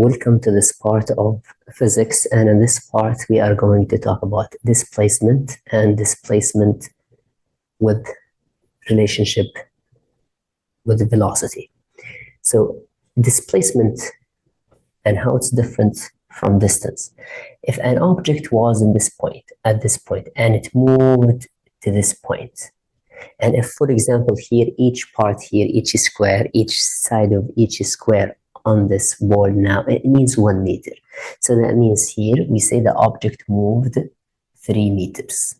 Welcome to this part of physics, and in this part we are going to talk about displacement and displacement with relationship with velocity. So displacement and how it's different from distance. If an object was in this point, at this point, and it moved to this point, and if, for example, here, each part here, each square, each side of each square on this wall now, it means 1 meter. So that means here we say the object moved 3 meters,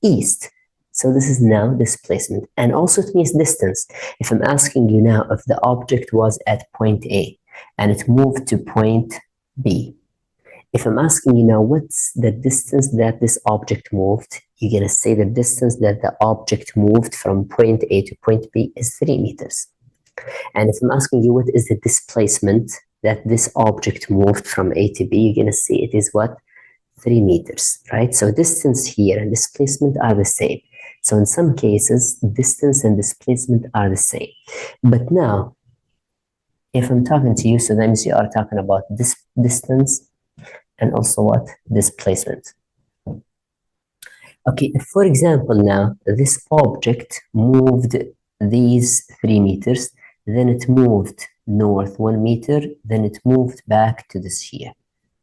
east. So this is now displacement. And also it means distance. If I'm asking you now if the object was at point A and it moved to point B, if I'm asking you now what's the distance that this object moved, you're going to say the distance that the object moved from point A to point B is 3 meters. And if I'm asking you what is the displacement that this object moved from A to B, you're going to say it is what? 3 meters, right? So distance here and displacement are the same. So in some cases, distance and displacement are the same. But now, if I'm talking to you, so that means you are talking about this distance and also what? Displacement. Okay, if for example now, this object moved these 3 meters, then it moved north 1 meter, then it moved back to this here,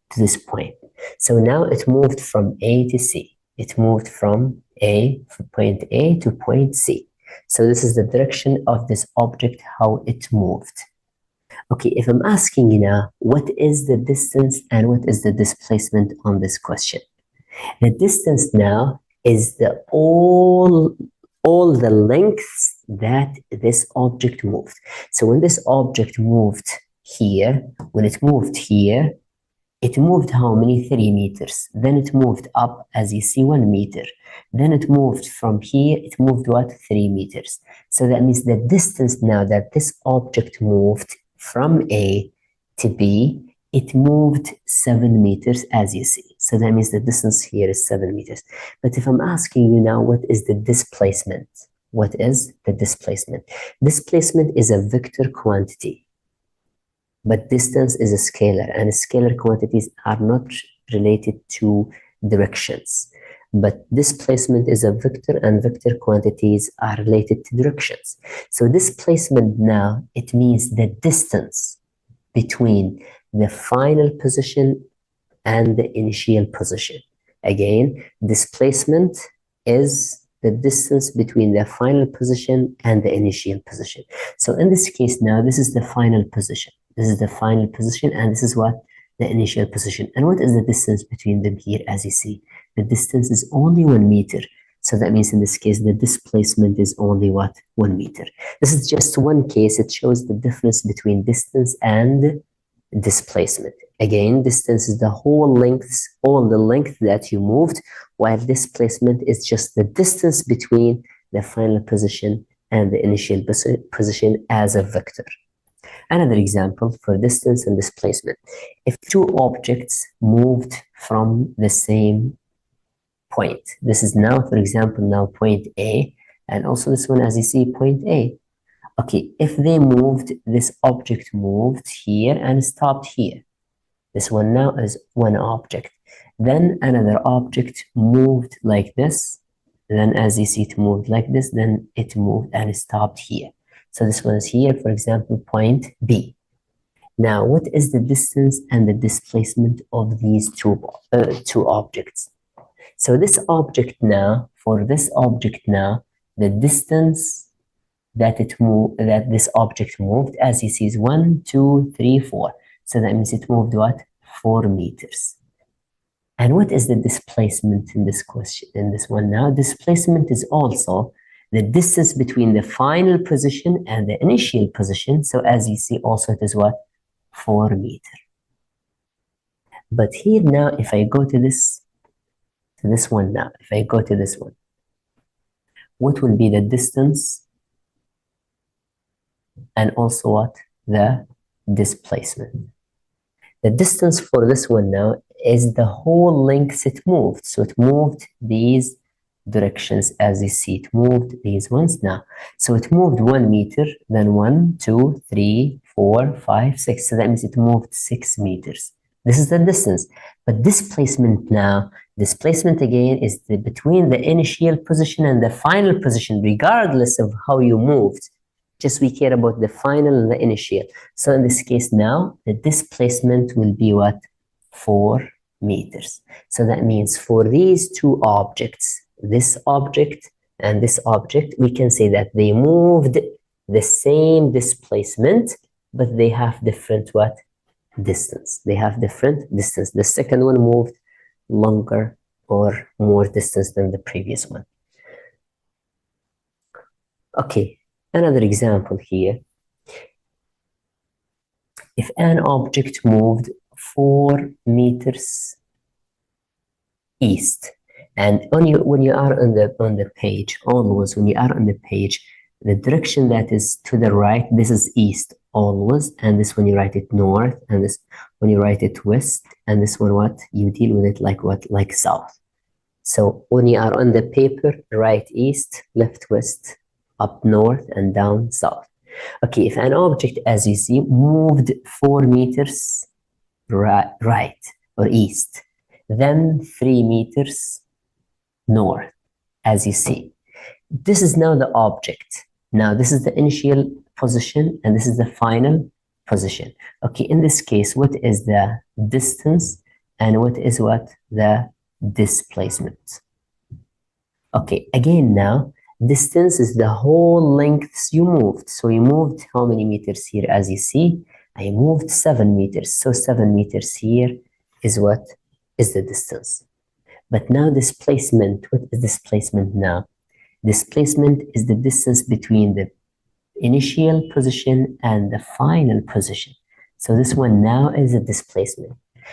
to this point. So now it moved from A to C. It moved from point A to point C. So this is the direction of this object, how it moved. Okay, if I'm asking you now, what is the distance and what is the displacement on this question? The distance now is the all the lengths that this object moved. So when this object moved here, when it moved here, it moved how many? 3 meters. Then it moved up, as you see, 1 meter. Then it moved from here, it moved what? 3 meters. So that means the distance now that this object moved from A to B, it moved 7 meters, as you see. So that means the distance here is 7 meters. But if I'm asking you now, what is the displacement? What is the displacement? Displacement is a vector quantity, but distance is a scalar, and scalar quantities are not related to directions. But displacement is a vector, and vector quantities are related to directions. So displacement now, it means the distance between the final position and the initial position. Again, displacement is the distance between the final position and the initial position. So in this case now, this is the final position. This is the final position, and this is what? The initial position. And what is the distance between them here? As you see, the distance is only 1 meter. So that means in this case, the displacement is only what? 1 meter. This is just one case. It shows the difference between distance and displacement. Again, distance is the whole length, all the length that you moved, while displacement is just the distance between the final position and the initial position as a vector. Another example for distance and displacement. If two objects moved from the same point, this is now, for example, now point A, and also this one, as you see, point A. Okay, if they moved, this object moved here and stopped here. This one now is one object. Then another object moved like this. Then as you see, it moved like this. Then it moved and stopped here. So this one is here, for example, point B. Now, what is the distance and the displacement of these two objects? So this object now, for this object now, the distance that this object moved, as you see, is 1, 2, 3, 4. So that means it moved what? 4 meters. And what is the displacement in this question? In this one now, displacement is also the distance between the final position and the initial position. So as you see, also it is what? 4 meters. But here now, if I go to this one now, if I go to this one, what will be the distance and also what? The displacement. The distance for this one now is the whole length it moved. So it moved these directions, as you see, it moved these ones now. So it moved 1 meter, then 1, 2, 3, 4, 5, 6. So that means it moved 6 meters. This is the distance. But displacement now, displacement again is between the initial position and the final position, regardless of how you moved. Just we care about the final and the initial. So in this case now, the displacement will be what? 4 meters. So that means for these two objects, this object and this object, we can say that they moved the same displacement, but they have different what? Distance. They have different distance. The second one moved longer or more distance than the previous one. Okay, another example here. If an object moved 4 meters east, and when you are on the page, always when you are on the page, the direction that is to the right, this is east always, and this when you write it north, and this when you write it west, and this one what? You deal with it like what? Like south. So when you are on the paper, right east, left west, up north, and down south. Okay, if an object, as you see, moved 4 meters right or east, then 3 meters north, as you see. This is now the object. Now this is the initial position and this is the final position. Okay, in this case, what is the distance and what is what? The displacement. Okay, again now, distance is the whole lengths you moved. So you moved how many meters here? As you see, I moved 7 meters. So 7 meters here is what? Is the distance. But now displacement, what is displacement now? Displacement is the distance between the initial position and the final position. So this one now is a displacement.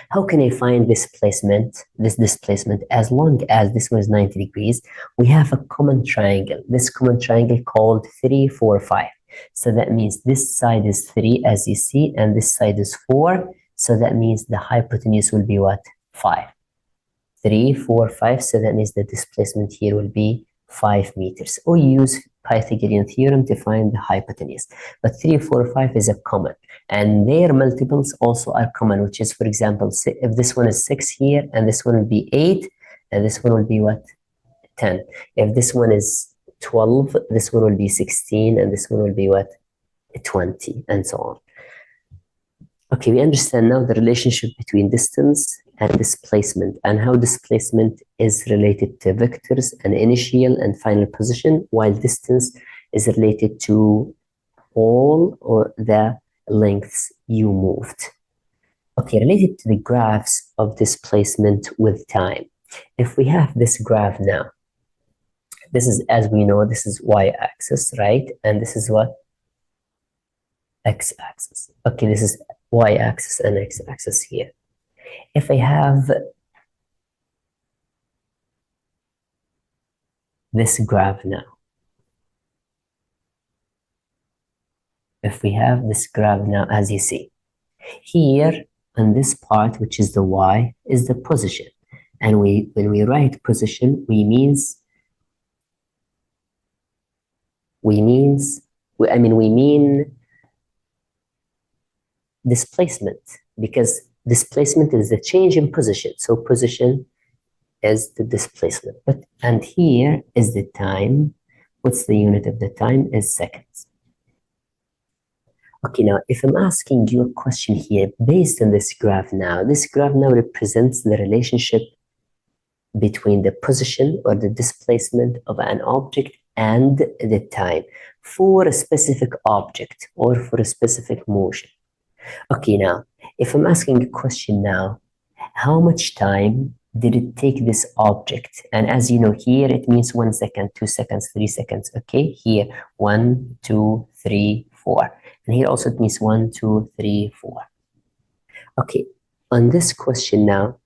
How can I find displacement, this displacement? As long as this one is 90 degrees, we have a common triangle. This common triangle called 3, 4, 5. So that means this side is 3, as you see, and this side is 4. So that means the hypotenuse will be what? 5. 3, 4, 5. So that means the displacement here will be 5 meters. Or use Pythagorean theorem to find the hypotenuse. But 3, 4, 5 is a common. And their multiples also are common, which is, for example, if this one is 6 here, and this one will be 8, and this one will be what? 10. If this one is 12, this one will be 16, and this one will be what? 20, and so on. Okay, we understand now the relationship between distance and displacement, and how displacement is related to vectors and initial and final position, while distance is related to all or the lengths you moved. Okay, related to the graphs of displacement with time. If we have this graph now, this is, as we know, this is y-axis, right? And this is what? X-axis. Okay, this is y-axis and x-axis here. If I have this graph now, if we have this graph now, as you see, here on this part, which is the y, is the position. And when we write position, we mean displacement, because displacement is the change in position. So position is the displacement. And here is the time. What's the unit of the time? Is seconds. Okay, now if I'm asking you a question here based on this graph now, this graph now represents the relationship between the position or the displacement of an object and the time for a specific object or for a specific motion. Okay, now if I'm asking a question now, how much time did it take this object? And as you know, here it means 1 second, 2 seconds, 3 seconds. Okay, here 1, 2, 3, 4. And here also it means 1, 2, 3, 4. Okay, on this question now,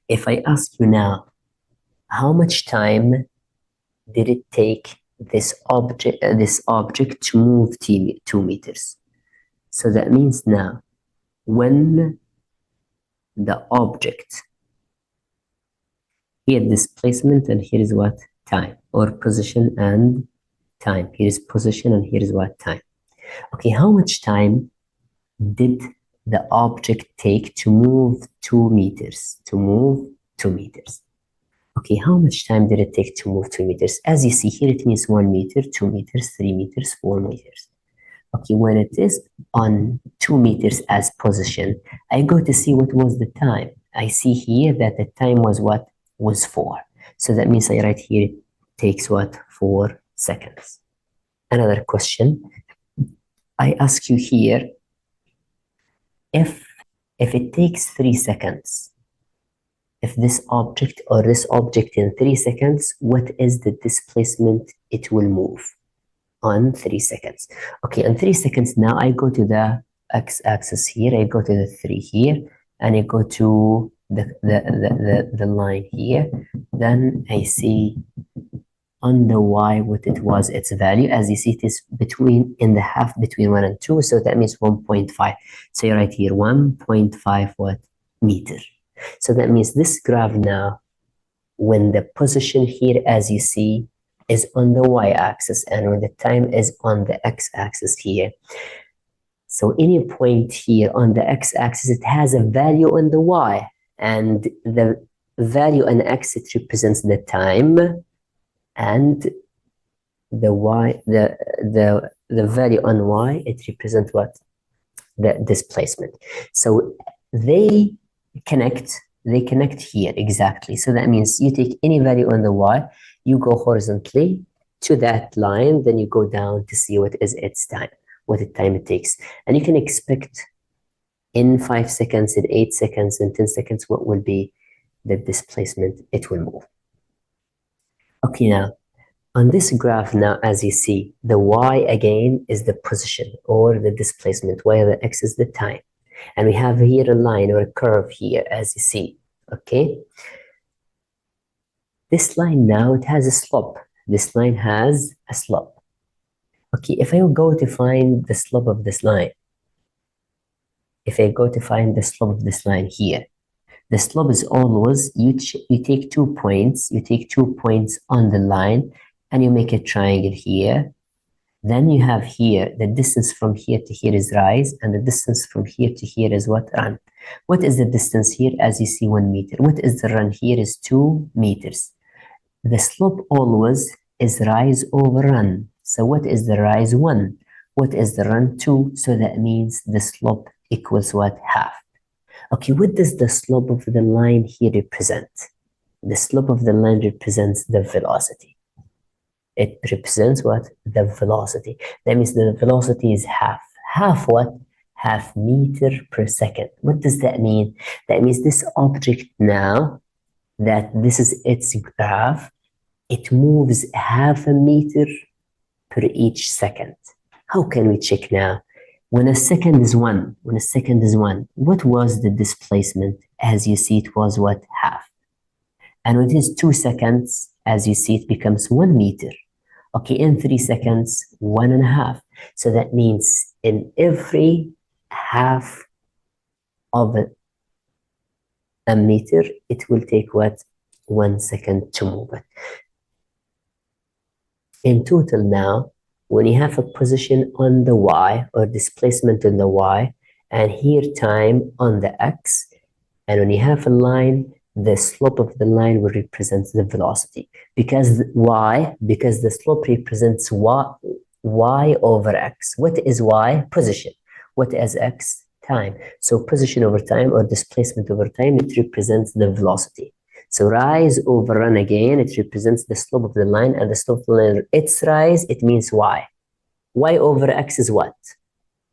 if I ask you now, how much time did it take this object to move 2 meters? So that means now, when the object, here displacement and here is what? Time, or position and time. Here is position and here is what? Time. Okay, how much time did the object take to move 2 meters? To move 2 meters. Okay, how much time did it take to move 2 meters? As you see here, it means 1 meter, 2 meters, 3 meters, 4 meters. Okay, when it is on 2 meters as position, I go to see what was the time. I see here that the time was what? Was 4. So that means I write here, it takes what? 4 seconds. Another question. I ask you here, if it takes 3 seconds, if this object or this object in 3 seconds, what is the displacement it will move on 3 seconds? Okay, on 3 seconds now, I go to the x-axis here, I go to the 3 here, and I go to the line here. Then I see on the y what it was its value. As you see, it is in the half between 1 and 2, so that means 1.5. So you write here 1.5 what? Meter. So that means this graph now, when the position here, as you see, is on the y-axis and when the time is on the x-axis here. So any point here on the x-axis, it has a value on the y, and the value on x, it represents the time, and the y, the value on y, it represents what? The displacement. So they connect here exactly. So that means you take any value on the y, you go horizontally to that line, then you go down to see what is its time, what the time it takes. And you can expect in 5 seconds, in 8 seconds, in 10 seconds, what will be the displacement it will move. Okay, now on this graph now, as you see, the y again is the position or the displacement, while the x is the time. And we have here a line or a curve here, as you see, okay? This line now, it has a slope. This line has a slope. Okay, if I go to find the slope of this line, if I go to find the slope of this line here, the slope is always, you take 2 points, on the line, and you make a triangle here. Then you have here, the distance from here to here is rise, and the distance from here to here is what? Run. What is the distance here? As you see, 1 meter. What is the run here? Is 2 meters. The slope always is rise over run. So what is the rise? 1. What is the run? 2. So that means the slope equals what? Half. Okay, what does the slope of the line here represent? The slope of the line represents the velocity. It represents what? The velocity. That means the velocity is half. Half what? Half meter per second. What does that mean? That means this object now, that this is its graph, it moves half a meter per each second. How can we check now? When a second is 1, what was the displacement? As you see, it was what? Half. And when it is 2 seconds, as you see, it becomes 1 meter. Okay, in 3 seconds, 1.5. So that means in every half of a meter, it will take what? 1 second to move it. In total now, when you have a position on the y or displacement on the y, and here time on the x, and when you have a line, the slope of the line will represent the velocity. Because why? Because the slope represents y over x. What is y? Position. What is x? Time. So position over time or displacement over time, it represents the velocity. So rise over run again, it represents the slope of the line, and the slope of the line, its rise, it means y. Y over x is what?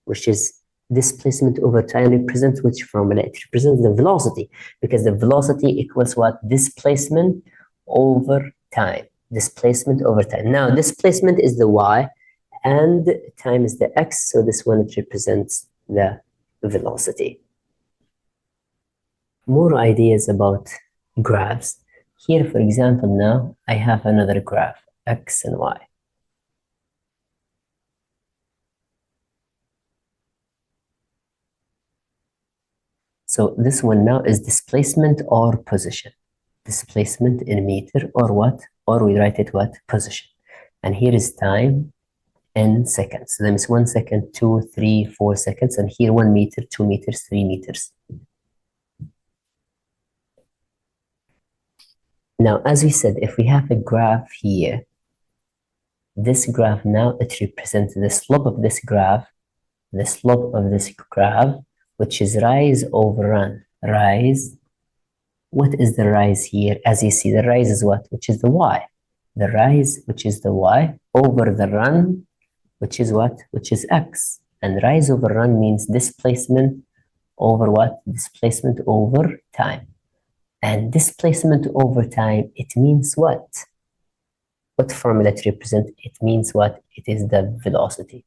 Which is displacement over time represents which formula? It represents the velocity, because the velocity equals what? Displacement over time. Displacement over time. Now, displacement is the y, and time is the x, so this one, it represents the velocity. More ideas about graphs. Here, for example, now I have another graph, x and y. So this one now is displacement or position. Displacement in meter or what? Or we write it what? Position. And here is time, in seconds. So that means 1 second, 2, 3, 4 seconds, and here 1 meter, 2 meters, 3 meters. Now, as we said, if we have a graph here, this graph now, it represents the slope of this graph, which is rise over run. Rise. What is the rise here? As you see, the rise is what? Which is the y. The rise, which is the y, over the run, which is what? Which is x. And rise over run means displacement over what? Displacement over time. And displacement over time, it means what? What formula to represent? It means what? It is the velocity.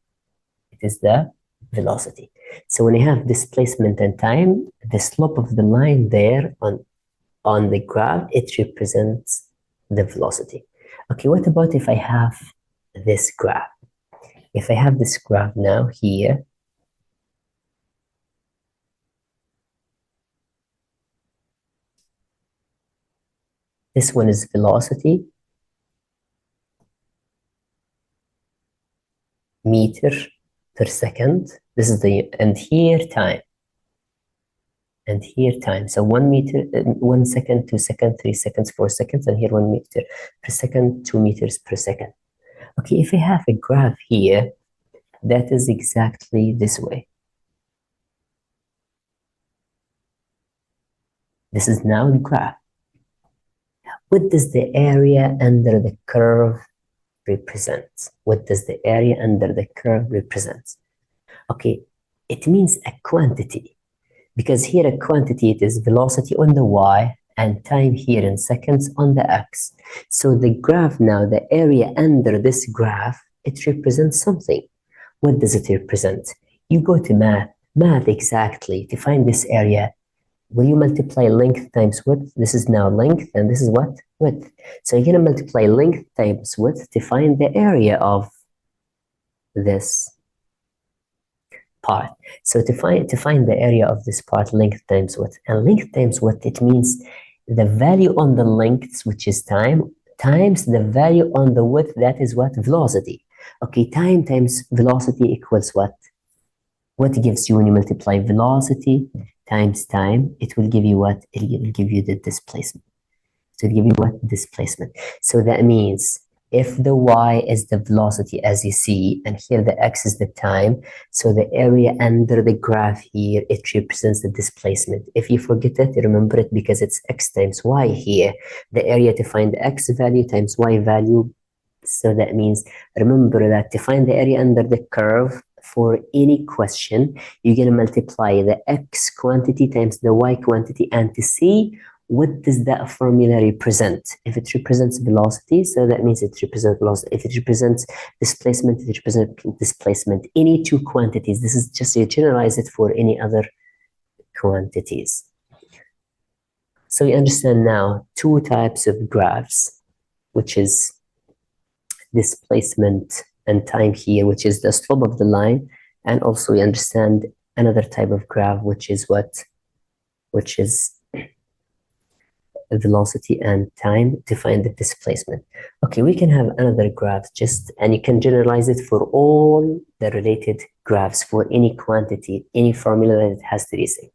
It is the velocity. So when you have displacement and time, the slope of the line there on the graph, it represents the velocity. Okay, what about if I have this graph? If I have this graph now here, this one is velocity, meter per second. This is the, and here time. And here time. So 1 meter, 1 second, 2 seconds, 3 seconds, 4 seconds, and here 1 meter per second, 2 meters per second. Okay, if I have a graph here, that is exactly this way. This is now the graph. What does the area under the curve represent? What does the area under the curve represent? Okay, it means a quantity, because here a quantity, it is velocity on the y and time here in seconds on the x. So the graph now, the area under this graph, it represents something. What does it represent? You go to math exactly. To find this area, will you multiply length times width? This is now length, and this is what? Width. So you're going to multiply length times width to find the area of this part. So to find the area of this part, length times width. And length times width, it means the value on the length, which is time, times the value on the width, that is what? Velocity. Okay, time times velocity equals what? What gives you when you multiply velocity times time? It will give you what? It will give you the displacement. So it will give you what? Displacement. So that means if the y is the velocity, as you see, and here the x is the time, so the area under the graph here, it represents the displacement. If you forget it, remember it, because it's x times y here. The area to find the x value times y value. So that means, remember that to find the area under the curve for any question, you're going to multiply the x quantity times the y quantity, and to see what does that formula represent. If it represents velocity, so that means it represents velocity. If it represents displacement, it represents displacement. Any two quantities. This is just, you generalize it for any other quantities. So you understand now two types of graphs, which is displacement and time here, which is the slope of the line, and also we understand another type of graph, which is what? Which is velocity and time to find the displacement. Okay, we can have another graph just, and you can generalize it for all the related graphs for any quantity, any formula that it has to be same.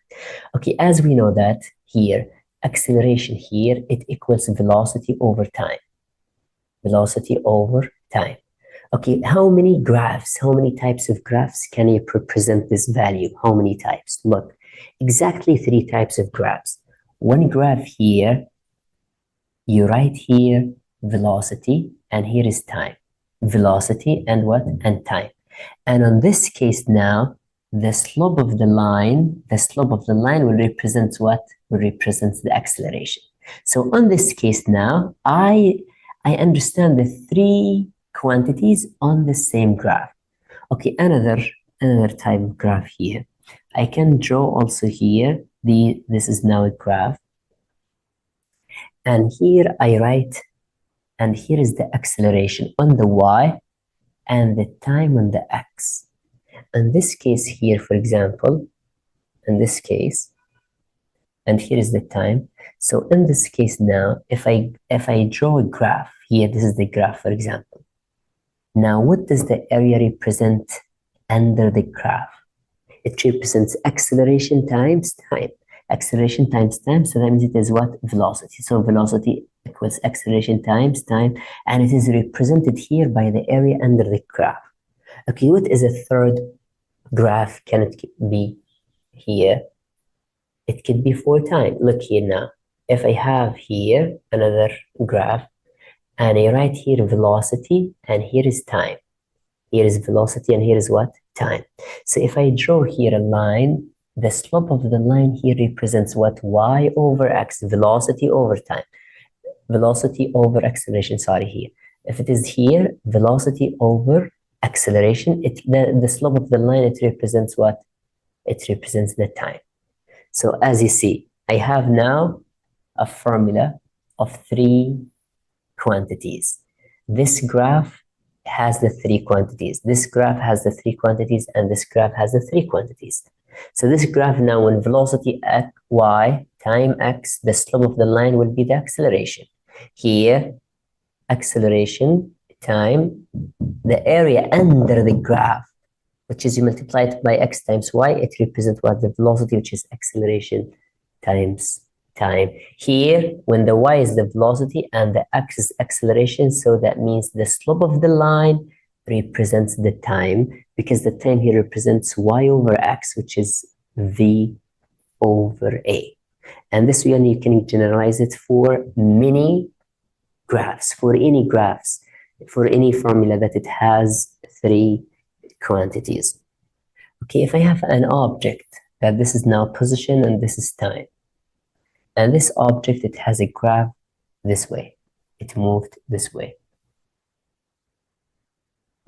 Okay, as we know that here, acceleration here, it equals velocity over time. Velocity over time. Okay, how many graphs, how many types of graphs can you present this value? How many types? Look, exactly 3 types of graphs. One graph here, you write here velocity, and here is time. Velocity and what? And time. And on this case now, the slope of the line will represent what? Will represent the acceleration. So on this case now, I understand the 3 quantities on the same graph. Okay, another type of graph here. I can draw also here, this is now a graph. And here I write, and here is the acceleration on the y and the time on the x. In this case here, for example, in this case, and here is the time. So in this case now, if I draw a graph here, this is the graph, for example. Now, what does the area represent under the graph? It represents acceleration times time. Acceleration times time, so that means it is what? Velocity. So velocity equals acceleration times time, and it is represented here by the area under the graph. Okay, what is a third graph? Can it be here? It could be for time. Look here now. If I have here another graph, and I write here velocity, and here is time. Here is velocity, and here is what? Time. So if I draw here a line, the slope of the line here represents what? Y over x, velocity over time. Velocity over acceleration, sorry, here. If it is here, velocity over acceleration, the slope of the line, it represents what? It represents the time. So as you see, I have now a formula of three quantities. This graph has the three quantities. This graph has the three quantities, and this graph has the three quantities. So this graph now, when velocity at y, time x, the slope of the line will be the acceleration. Here, acceleration, time, the area under the graph, which is you multiply it by x times y, it represents what? The velocity, which is acceleration times time. Here, when the y is the velocity and the x is acceleration, so that means the slope of the line represents the time, because the time here represents y over x, which is v over a. And this way you can generalize it for many graphs, for any graphs, for any formula that it has three quantities. Okay, if I have an object that this is now position and this is time, and this object, it has a graph this way, it moved this way.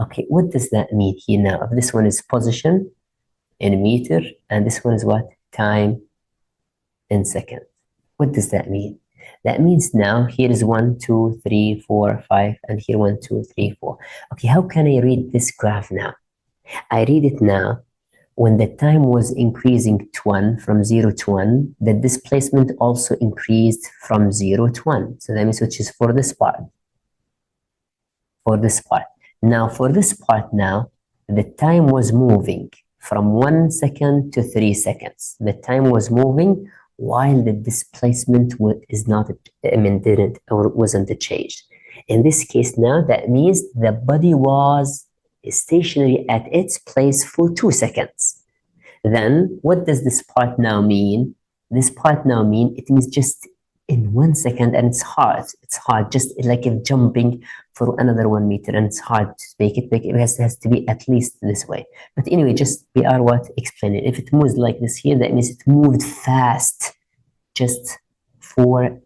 Okay, what does that mean here now? If this one is position in meter, and this one is what? Time in seconds. What does that mean? That means now here is 1, 2, 3, 4, 5, and here 1, 2, 3, 4. Okay, how can I read this graph now? I read it now. When the time was increasing to 1, from 0 to 1, the displacement also increased from 0 to 1. So that means which is for this part. For this part. Now, for this part now, the time was moving from 1 second to 3 seconds. The time was moving while the displacement is not, didn't or wasn't changed. In this case now, that means the body was stationary at its place for 2 seconds. Then what does this part now mean? This part now mean it means just in 1 second, and it's hard. It's hard, just like if jumping for another 1 meter, and it's hard to make it big. It has to be at least this way. But anyway, just we are what explaining. If it moves like this here, that means it moved fast, just for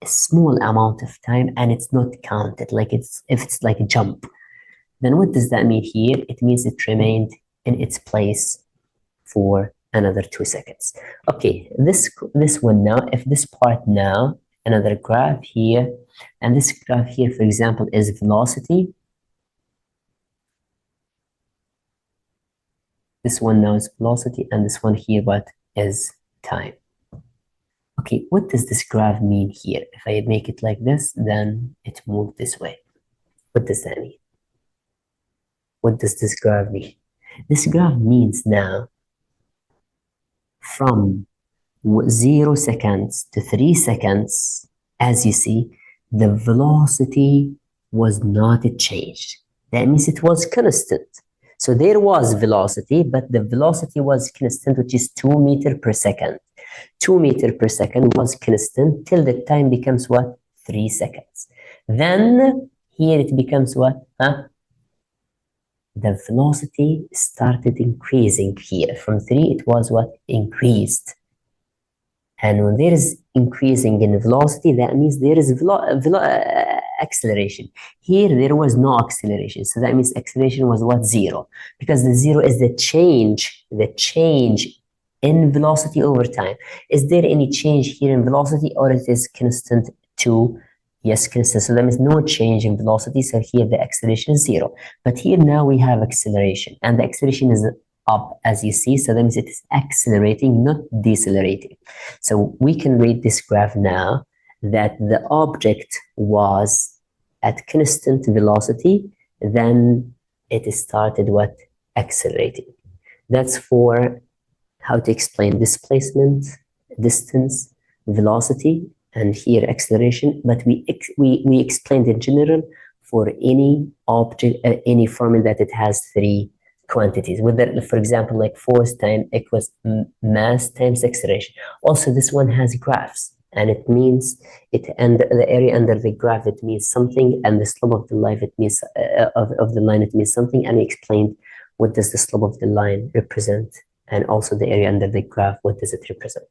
a small amount of time, and it's not counted. Like if it's like a jump. Then what does that mean here? It means it remained in its place for another 2 seconds. Okay, this one now, if this part now, another graph here, and this graph here, for example, is velocity. This one now is velocity, and this one here, what is time? Okay, what does this graph mean here? If I make it like this, then it moved this way. What does that mean? What does this graph mean? This graph means now from 0 seconds to 3 seconds, as you see, the velocity was not changed. That means it was constant. So there was velocity, but the velocity was constant, which is 2 meters per second. 2 meters per second was constant till the time becomes what? 3 seconds. Then here it becomes what? The velocity started increasing here. From 3, it was what? Increased. And when there is increasing in velocity, that means there is acceleration. Here, there was no acceleration. So that means acceleration was what? 0. Because the 0 is the change in velocity over time. Is there any change here in velocity, or it is constant 2? Yes, constant. So that means no change in velocity. So here the acceleration is 0. But here now we have acceleration, and the acceleration is up, as you see. So that means it is accelerating, not decelerating. So we can read this graph now that the object was at constant velocity, then it started what? Accelerating. That's for how to explain displacement, distance, velocity, and here acceleration. But we explained in general for any object, any formula that it has three quantities. Whether, for example, like force time equals mass times acceleration. Also, this one has graphs, and it means it and the area under the graph it means something, and the slope of the line it means of the line it means something. And we explained what does the slope of the line represent, and also the area under the graph, what does it represent.